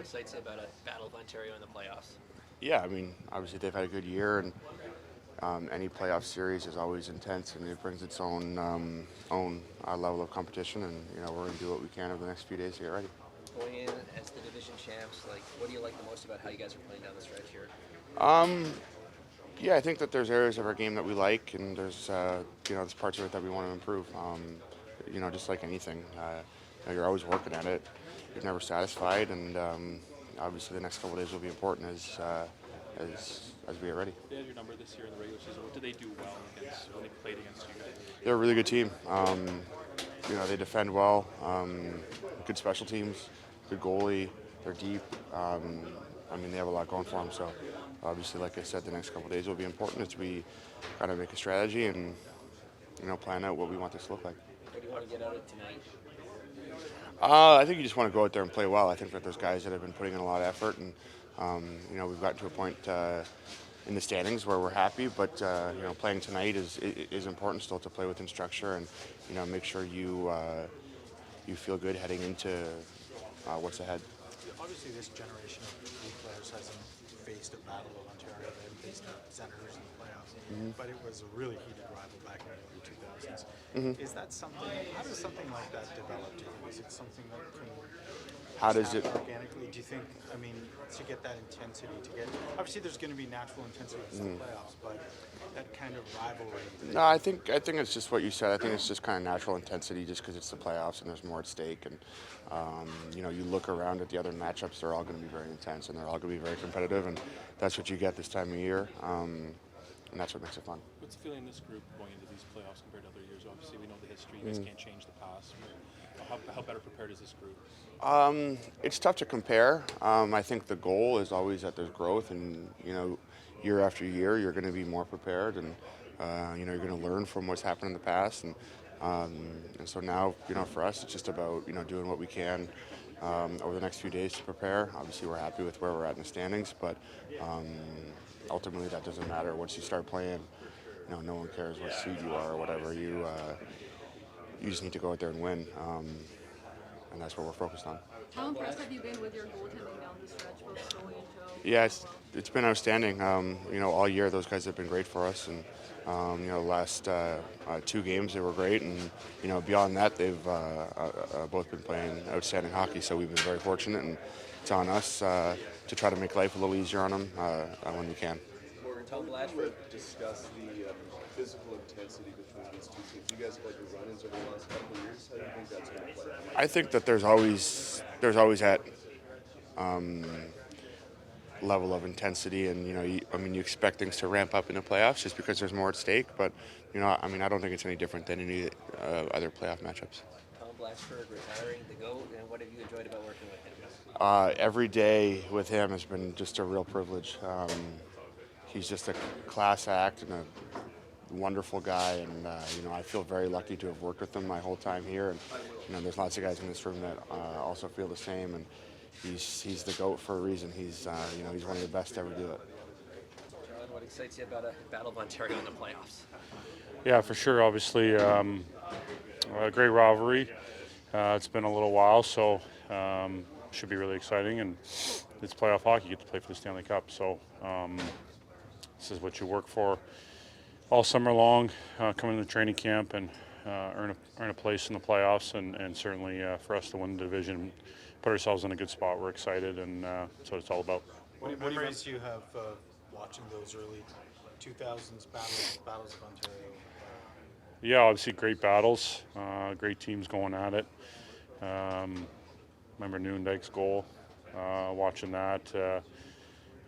excites you about a Battle of Ontario in the playoffs? Yeah, I mean, obviously they've had a good year, and any playoff series is always intense, and it brings its own level of competition. And we're going to do what we can over the next few days to get ready. Going in as the division champs, what do you like the most about how you guys are playing down the stretch here? Um, yeah, I think that there's areas of our game that we like, and there's parts of it that we want to improve. Just like anything, you're always working at it. You're never satisfied, and obviously the next couple of days will be important as we get ready. They had your number this year in the regular season. What did they do well against when they played against you guys? They're a really good team. They defend well. Good special teams, good goalie. They're deep. They have a lot going for them. So, obviously, like I said, the next couple of days will be important as we kind of make a strategy and plan out what we want this to look like. What do you want to get out of tonight? I think you just want to go out there and play well. I think that there's guys that have been putting in a lot of effort, and we've gotten to a point in the standings where we're happy. But playing tonight is important still to play within structure and make sure you feel good heading into what's ahead. Obviously, this generation of league players hasn't faced a Battle of Ontario. They haven't faced Senators in the playoffs, but it was a really heated rival back in the early 2000s. Is that something? How does something like that develop? Do you think is it something that can How does it? organically? Do you think? To get that intensity, obviously there's going to be natural intensity in the playoffs, but that kind of rivalry. No, I think it's just what you said. I think it's just kind of natural intensity, just because it's the playoffs and there's more at stake. And you look around at the other matchups; they're all going to be very intense and they're all going to be very competitive. And that's what you get this time of year, and that's what makes it fun. What's the feeling in this group going into these playoffs compared to other years? Obviously, we know the history. You guys can't change the past. How better prepared is this group? It's tough to compare. I think the goal is always that there's growth, and year after year, you're going to be more prepared, and you're going to learn from what's happened in the past, and so now, for us, it's just about doing what we can over the next few days to prepare. Obviously, we're happy with where we're at in the standings, but ultimately, that doesn't matter. Once you start playing, no one cares what seed you are or whatever. You just need to go out there and win. And that's what we're focused on. How impressed have you been with your goaltending down the stretch, both Domi and Joe? Yeah, it's been outstanding. All year those guys have been great for us, and the last 2 games they were great, and beyond that they've both been playing outstanding hockey. So we've been very fortunate, and it's on us to try to make life a little easier on them when we can. Tom Blatchford. Discuss the physical intensity between these two teams. You guys have like the run-ins over the last couple of years. How do you think that's going to play? I think that there's always that level of intensity, and you expect things to ramp up in the playoffs just because there's more at stake. But I don't think it's any different than any other playoff matchups. Tom Blatchford retiring the GOAT, and what have you enjoyed about working with him? Every day with him has been just a real privilege. He's just a class act and a wonderful guy, and I feel very lucky to have worked with him my whole time here. And there's lots of guys in this room that also feel the same. And he's the GOAT for a reason. He's one of the best to ever do it. John, what excites you about a Battle of Ontario in the playoffs? Yeah, for sure. Obviously, a great rivalry. It's been a little while, so should be really exciting. And it's playoff hockey. You get to play for the Stanley Cup. So this is what you work for all summer long, coming into training camp and earn a place in the playoffs, and certainly for us to win the division, put ourselves in a good spot. We're excited, and that's what it's all about. What memories do you have watching those early 2000s battles of Ontario? Yeah, obviously great battles, great teams going at it. Remember Noondike's goal, watching that. I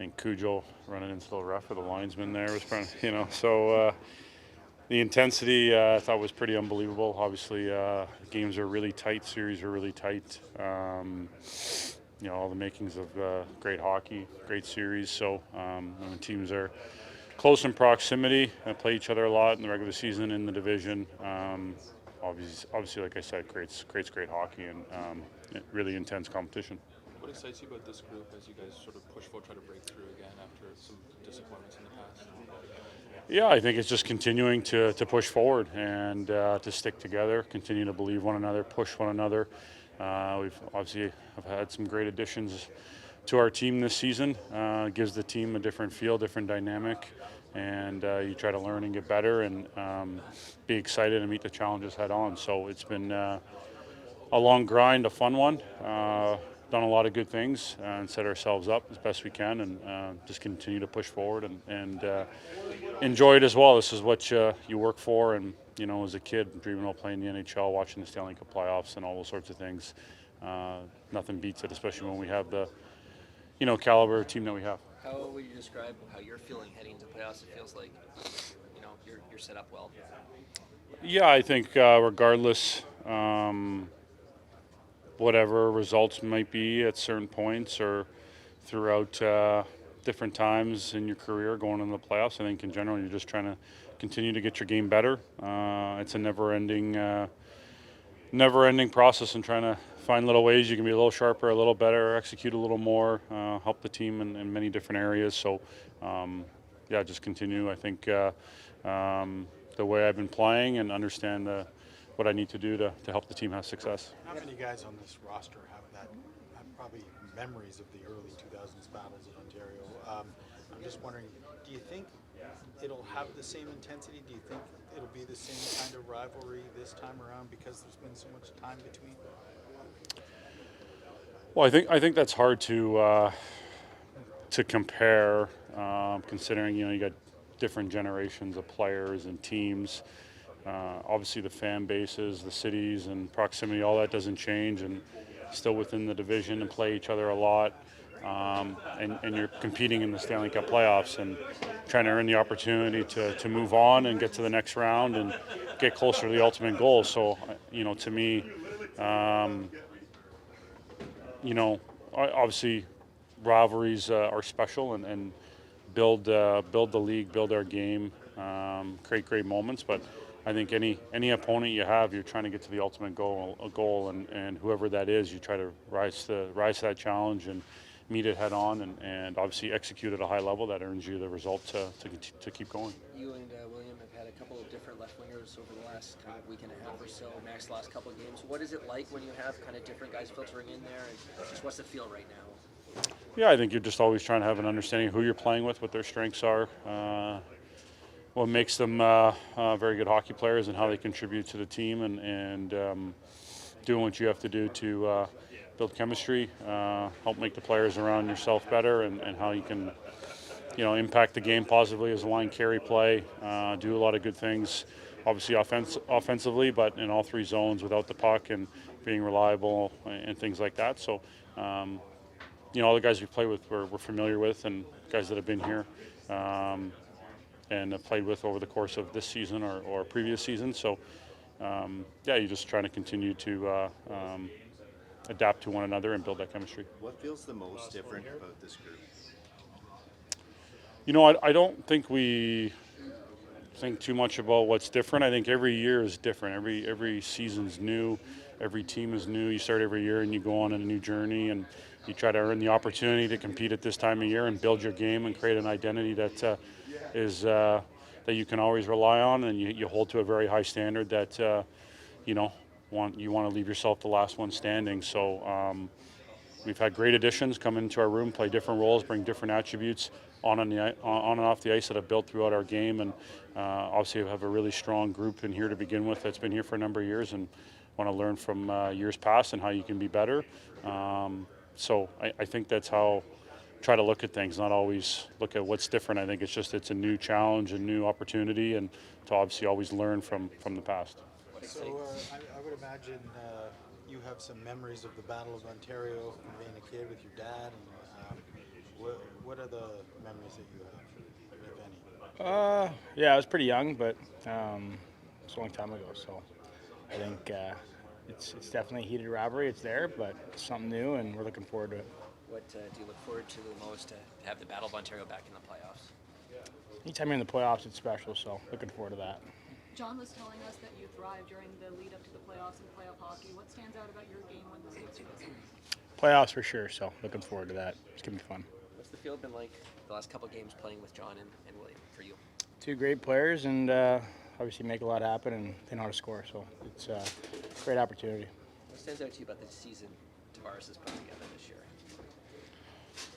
think Cujo running into the ref or the linesman there was so the intensity I thought was pretty unbelievable. Obviously, games are really tight, series are really tight. All the makings of great hockey, great series. So when teams are close in proximity and play each other a lot in the regular season, in the division, obviously, like I said, great hockey and really intense competition. What excites you about this group as you guys sort of push forward, try to break through again after some disappointments in the past? Yeah, I think it's just continuing to push forward and to stick together, continue to believe one another, push one another. We've obviously have had some great additions to our team this season. Gives the team a different feel, different dynamic, and you try to learn and get better and be excited and meet the challenges head on. So it's been a long grind, a fun one. Done a lot of good things and set ourselves up as best we can, and just continue to push forward and enjoy it as well. This is what you work for, and as a kid, dreaming about playing the NHL, watching the Stanley Cup playoffs, and all those sorts of things. Nothing beats it, especially when we have the caliber of team that we have. How would you describe how you're feeling heading into playoffs? It feels like you're set up well. Yeah, I think regardless, whatever results might be at certain points or throughout different times in your career going into the playoffs, I think in general you're just trying to continue to get your game better. It's a never-ending process, and trying to find little ways you can be a little sharper, a little better, execute a little more, help the team in many different areas. So, just continue. I think the way I've been playing and understand what I need to do to help the team have success. How many guys on this roster have probably memories of the early 2000s battles in Ontario? I'm just wondering, do you think it'll have the same intensity? Do you think it'll be the same kind of rivalry this time around because there's been so much time between? Well, I think that's hard to compare, considering you got different generations of players and teams. Obviously, the fan bases, the cities, and proximity, all that doesn't change, and still within the division and play each other a lot. And you're competing in the Stanley Cup playoffs and trying to earn the opportunity to move on and get to the next round and get closer to the ultimate goal. So, to me, obviously rivalries are special and build the league, build our game, create great moments. But I think any opponent you have, you're trying to get to the ultimate goal, and whoever that is, you try to rise to that challenge and meet it head on, and obviously execute at a high level that earns you the result to keep going. You and William have had a couple of different left wingers over the last kind of week and a half or so, Max the last couple of games. What is it like when you have kind of different guys filtering in there, and just what's the feel right now? Yeah, I think you're just always trying to have an understanding of who you're playing with, what their strengths are, what makes them very good hockey players, and how they contribute to the team, and doing what you have to do to build chemistry, help make the players around yourself better, and how you can impact the game positively as a line carry play, do a lot of good things, obviously offensively, but in all three zones without the puck, and being reliable and things like that. So all the guys we play with we're familiar with, and guys that have been here and have played with over the course of this season or previous season. So you're just trying to continue to adapt to one another and build that chemistry. What feels the most different about this group? I don't think we think too much about what's different. I think every year is different. Every season's new. Every team is new. You start every year and you go on a new journey, and you try to earn the opportunity to compete at this time of year and build your game and create an identity that is that you can always rely on, and you hold to a very high standard that you want to leave yourself the last one standing. So we've had great additions come into our room, play different roles, bring different attributes on and off the ice that have built throughout our game, and obviously we have a really strong group in here to begin with that's been here for a number of years and want to learn from years past and how you can be better. So I think that's how I try to look at things, not always look at what's different. I think it's a new challenge, a new opportunity, and to obviously always learn from the past. So I would imagine you have some memories of the Battle of Ontario from being a kid with your dad. And what are the memories that you have, if any? Yeah, I was pretty young, but it's a long time ago. So I think it's definitely a heated rivalry. It's there, but it's something new, and we're looking forward to it. What do you look forward to the most to have the Battle of Ontario back in the playoffs? Anytime you're in the playoffs, it's special. So looking forward to that. John was telling us that you thrived during the lead up to the playoffs and playoff hockey. What stands out about your game when the stakes are this high? Playoffs for sure. So looking forward to that. It's gonna be fun. What's the field been like the last couple of games playing with John and William for you? Two great players, and obviously make a lot happen, and they know how to score. So it's a great opportunity. What stands out to you about the season Tavares has put together this year?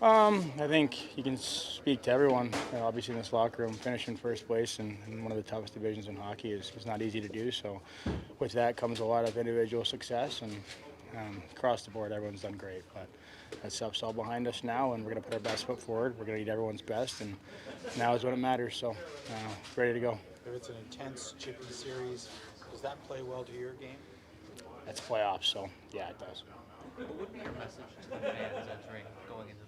I think you can speak to everyone, obviously in this locker room. Finishing first place in one of the toughest divisions in hockey is not easy to do. So with that comes a lot of individual success, and across the board, everyone's done great. But that stuff's all behind us now, and we're going to put our best foot forward. We're going to eat everyone's best, and now is when it matters. So ready to go. If it's an intense chippy series, does that play well to your game? It's playoffs, so yeah, it does. What would be your message to the fans going into the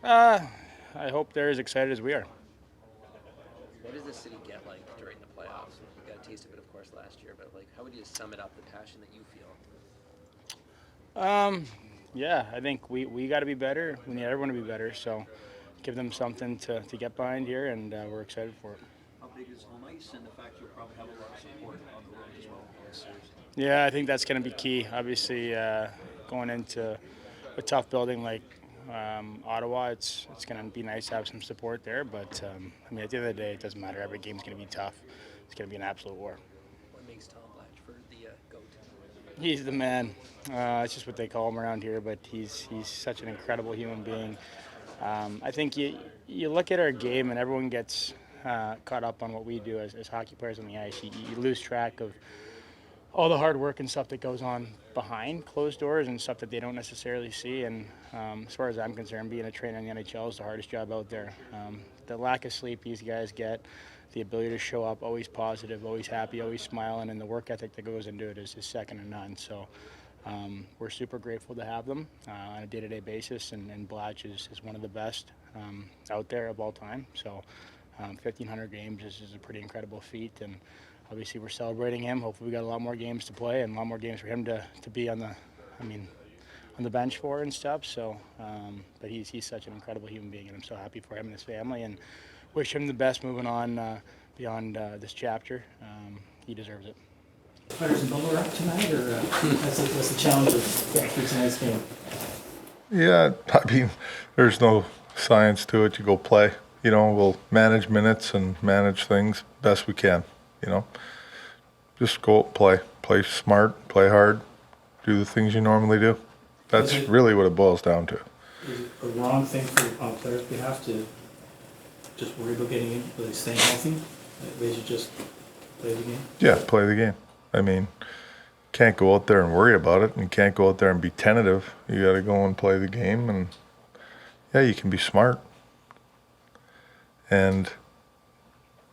playoffs? I hope they're as excited as we are. What does the city get like during the playoffs? We got a taste of it, of course, last year, but like, how would you sum it up, the passion that you feel? Yeah, I think we got to be better. We need everyone to be better. So give them something to get behind here, and we're excited for it. How big is home ice and the fact you'll probably have a lot of support on the road as well in this series? Yeah, I think that's going to be key. Obviously, going into a tough building like Ottawa, it's going to be nice to have some support there. But I mean, at the end of the day, it doesn't matter. Every game's going to be tough. It's going to be an absolute war. What makes Tom Blatchford the GOAT? He's the man. It's just what they call him around here. But he's such an incredible human being. I think you look at our game and everyone gets caught up on what we do as hockey players on the ice. You lose track of all the hard work and stuff that goes on behind closed doors and stuff that they don't necessarily see. And as far as I'm concerned, being a trainer in the NHL is the hardest job out there. The lack of sleep these guys get, the ability to show up always positive, always happy, always smiling, and the work ethic that goes into it is second to none. So we're super grateful to have them on a day-to-day basis, and Blatch is one of the best out there of all time. So 1,500 games is a pretty incredible feat, and obviously we're celebrating him. Hopefully we got a lot more games to play and a lot more games for him to be on the bench for and stuff. So, but he's such an incredible human being, and I'm so happy for him and his family, and wish him the best moving on beyond this chapter. He deserves it. Players in Butler up tonight, or what's the challenge of getting through tonight's game? Yeah, I mean, there's no science to it. You go play. You know, we'll manage minutes and manage things best we can. You know, just go play smart, play hard, do the things you normally do. That's really what it boils down to. Is it a wrong thing for on players' behalf to just worry about getting in, like staying healthy? They should just play the game. Yeah, play the game. I mean, can't go out there and worry about it, and you can't go out there and be tentative. You got to go and play the game, and yeah, you can be smart. And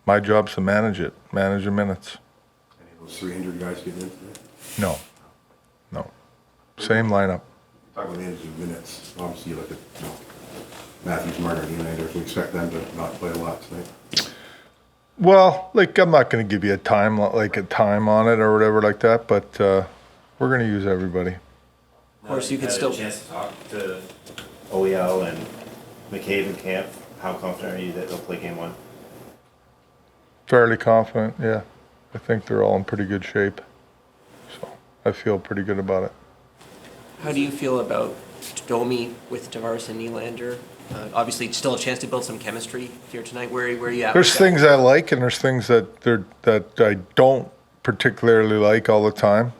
my job's to manage it, manage the minutes. Any of those 300 guys getting in today? No. Same lineup. Talk about managing minutes. Obviously, you look at Matthews, Marner, and Nylander. We expect them to not play a lot tonight. Well, like, I'm not going to give you a time on it or whatever like that, but we're going to use everybody. Of course, you could still. Had a chance to talk to OEL and McCabe and Camp. How confident are you that they'll play game one? Fairly confident, yeah. I think they're all in pretty good shape. So I feel pretty good about it. How do you feel about Domi with Tavares and Nylander? Obviously, still a chance to build some chemistry here tonight. Where are you at? There's things I like, and there's things that I don't particularly like all the time.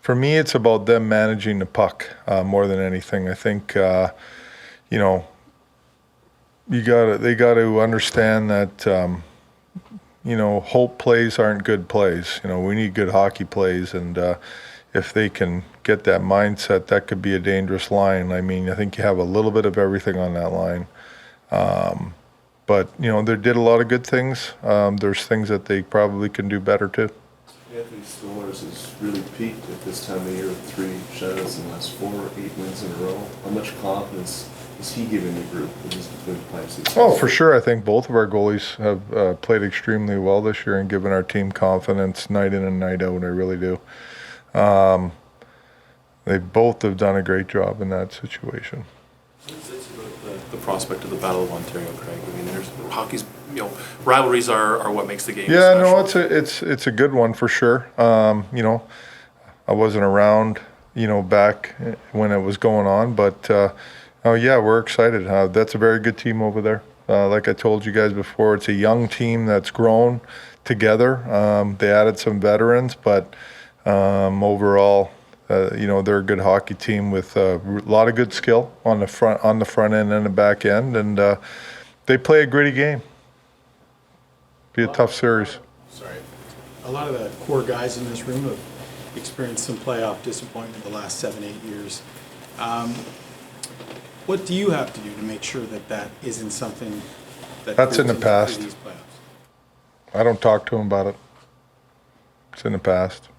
For me, it's about them managing the puck more than anything. I think you know, they got to understand that you know, hope plays aren't good plays. You know, we need good hockey plays, and if they can get that mindset, that could be a dangerous line. I mean, I think you have a little bit of everything on that line. But, you know, they did a lot of good things. There's things that they probably can do better too. Anthony Stolarz has really peaked at this time of year with 3 shutouts in the last 4 or 8 wins in a row. How much confidence is he giving the group in his pipe season? Oh, for sure. I think both of our goalies have played extremely well this year and given our team confidence night in and night out. I really do. They both have done a great job in that situation. The prospect of the Battle of Ontario, Craig. I mean, there's hockey's, you know, rivalries are what makes the game Yeah, special. no, it's a good one for sure. You know, I wasn't around, you know, back when it was going on, but oh yeah, we're excited. That's a very good team over there. Like I told you guys before, it's a young team that's grown together. They added some veterans, but overall, They're a good hockey team with a lot of good skill on the front end and the back end, and they play a gritty game. Be a tough series. Sorry. A lot of the core guys in this room have experienced some playoff disappointment the last 7-8 years. What do you have to do to make sure that isn't something That's in the creeps past. through these playoffs? I don't talk to them about it. It's in the past.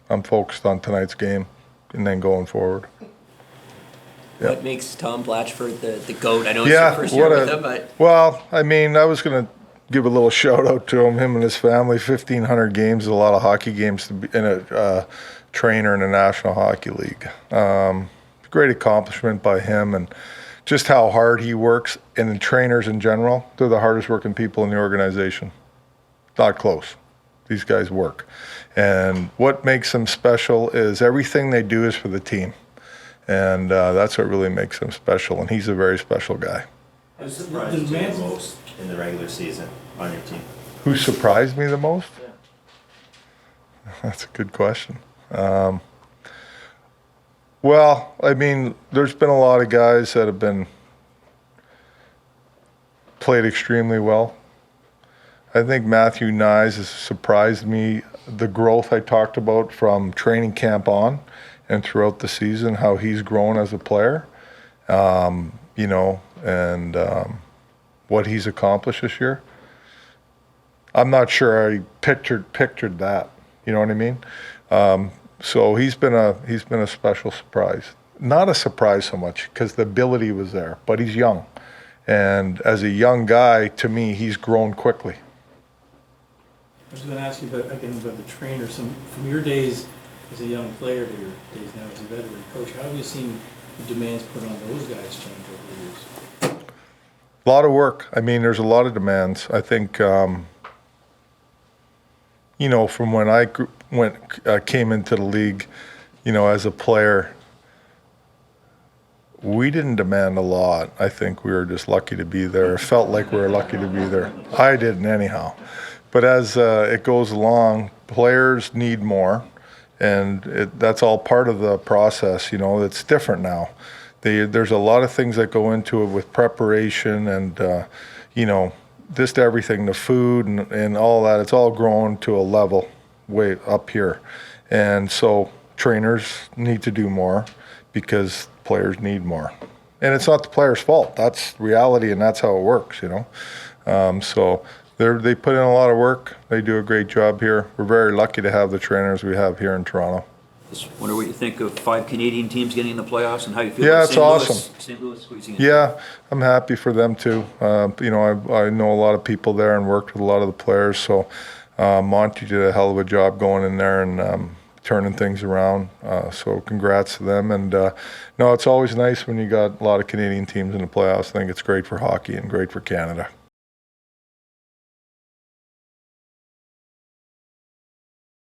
I'm focused on tonight's game and then going forward. What makes Tom Blatchford the GOAT? I know it's your first year with him, but Well, I mean, I was going to give a little shout out to him and his family. 1,500 games is a lot of hockey games to be in a trainer in the National Hockey League. Great accomplishment by him, and just how hard he works. And the trainers in general, they're the hardest working people in the organization. Not close. These guys work. And what makes them special is everything they do is for the team. And that's what really makes them special. And he's a very special guy. Who surprised you the most in the regular season on your team? Who surprised me the most? That's a good question. Well, I mean, there's been a lot of guys that have been played extremely well. I think Matthew Nyes has surprised me, the growth I talked about from training camp on and throughout the season, how he's grown as a player, and what he's accomplished this year. I'm not sure I pictured that. You know what I mean? So he's been a special surprise. Not a surprise so much because the ability was there, but he's young, and as a young guy, to me, he's grown quickly. I was going to ask you about the trainer. From your days as a young player to your days now as a veteran coach, how have you seen the demands put on those guys change over the years? A lot of work. I mean, there's a lot of demands. I think, from when I came into the league, as a player, we didn't demand a lot. I think we were just lucky to be there. It felt like we were lucky to be there. I didn't anyhow. But as it goes along, players need more, and that's all part of the process. It's different now. There's a lot of things that go into it with preparation and, just everything, the food and all that. It's all grown to a level way up here. And so trainers need to do more because players need more. And it's not the player's fault. That's reality, and that's how it works, So they put in a lot of work. They do a great job here. We're very lucky to have the trainers we have here in Toronto. Just wonder what you think of 5 Canadian teams getting in the playoffs and how you feel Yeah, about it's St. Louis, awesome. St. Louis squeezing in. Yeah, I'm happy for them too. I know a lot of people there and worked with a lot of the players. So Monty did a hell of a job going in there and turning things around. So congrats to them. And no, it's always nice when you got a lot of Canadian teams in the playoffs. I think it's great for hockey and great for Canada.